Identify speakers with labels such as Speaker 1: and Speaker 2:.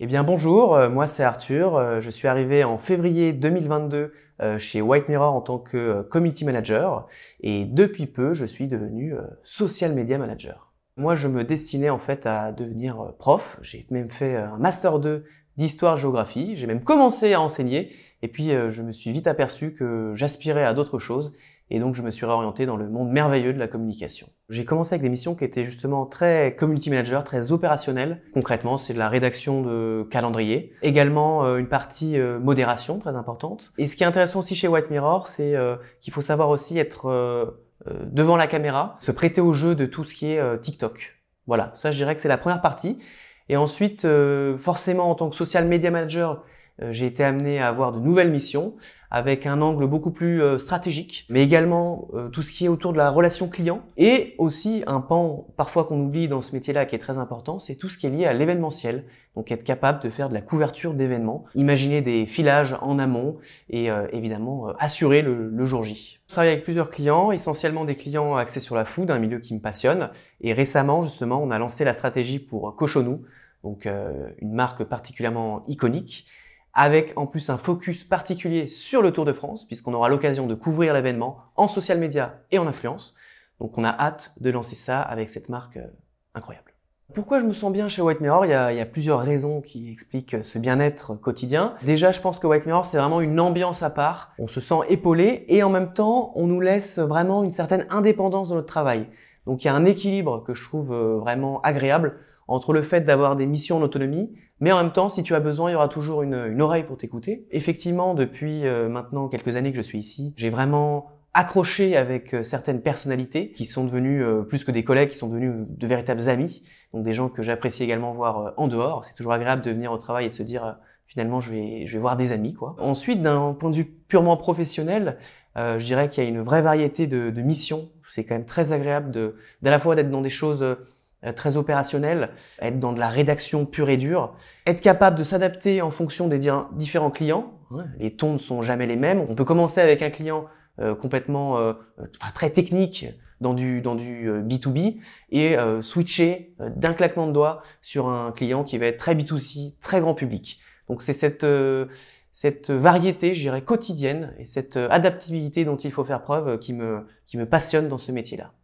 Speaker 1: Eh bien bonjour, moi c'est Arthur, je suis arrivé en février 2022 chez White Mirror en tant que Community Manager et depuis peu je suis devenu Social Media Manager. Moi je me destinais en fait à devenir prof, j'ai même fait un Master 2 d'Histoire-Géographie, j'ai même commencé à enseigner et puis je me suis vite aperçu que j'aspirais à d'autres choses et donc je me suis réorienté dans le monde merveilleux de la communication. J'ai commencé avec des missions qui étaient justement très community manager, très opérationnelles. Concrètement, c'est de la rédaction de calendrier, également une partie modération très importante. Et ce qui est intéressant aussi chez White Mirror, c'est qu'il faut savoir aussi être devant la caméra, se prêter au jeu de tout ce qui est TikTok. Voilà, ça je dirais que c'est la première partie. Et ensuite, forcément en tant que social media manager, j'ai été amené à avoir de nouvelles missions avec un angle beaucoup plus stratégique, mais également tout ce qui est autour de la relation client et aussi un pan parfois qu'on oublie dans ce métier-là qui est très important, c'est tout ce qui est lié à l'événementiel. Donc être capable de faire de la couverture d'événements, imaginer des filages en amont et évidemment assurer le jour J. Je travaille avec plusieurs clients, essentiellement des clients axés sur la food, un milieu qui me passionne. Et récemment, justement, on a lancé la stratégie pour Cochonou, donc une marque particulièrement iconique, avec en plus un focus particulier sur le Tour de France, puisqu'on aura l'occasion de couvrir l'événement en social media et en influence. Donc on a hâte de lancer ça avec cette marque incroyable. Pourquoi je me sens bien chez White Mirror? Il y a plusieurs raisons qui expliquent ce bien-être quotidien. Déjà, je pense que White Mirror, c'est vraiment une ambiance à part. On se sent épaulé et en même temps, on nous laisse vraiment une certaine indépendance dans notre travail. Donc il y a un équilibre que je trouve vraiment agréable entre le fait d'avoir des missions en autonomie, mais en même temps, si tu as besoin, il y aura toujours une oreille pour t'écouter. Effectivement, depuis maintenant quelques années que je suis ici, j'ai vraiment accroché avec certaines personnalités qui sont devenues plus que des collègues, qui sont devenus de véritables amis, donc des gens que j'apprécie également voir en dehors. C'est toujours agréable de venir au travail et de se dire finalement je vais voir des amis, quoi. Ensuite, d'un point de vue purement professionnel, je dirais qu'il y a une vraie variété de missions. C'est quand même très agréable d'à la fois d'être dans des choses très opérationnelles, être dans de la rédaction pure et dure, être capable de s'adapter en fonction des différents clients. Les tons ne sont jamais les mêmes. On peut commencer avec un client complètement très technique dans du B2B et switcher d'un claquement de doigts sur un client qui va être très B2C, très grand public. Donc c'est cette variété, je dirais, quotidienne et cette adaptabilité dont il faut faire preuve qui me passionne dans ce métier-là.